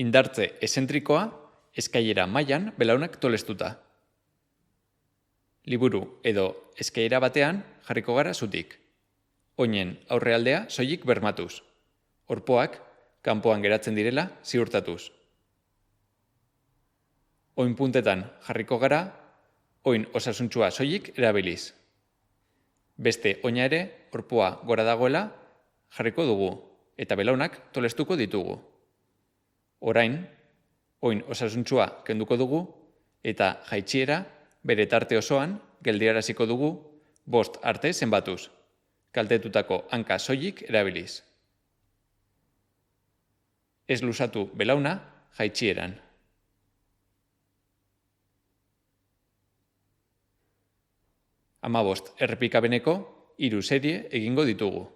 Indartze ezentrikoa, eskailera mailan belaunak tolestuta. Liburu edo eskailera batean jarriko gara zutik. Oinen aurrealdea soilik bermatuz. Orpoak kanpoan geratzen direla ziurtatuz. Oin puntetan jarriko gara, oin osasuntsua soilik erabiliz. Beste oina ere, orpoa gora dagoela jarriko dugu, eta belaunak tolestuko ditugu. Orain, oin osasuntsua kenduko dugu, eta jaitsiera bere tarte osoan geldiaraziko dugu 5 arte zenbatuz, kaltetutako hanka soilik erabiliz. Ez luzatu belauna jaitsieran. 15 errepikabeneko 3 serie egingo ditugu.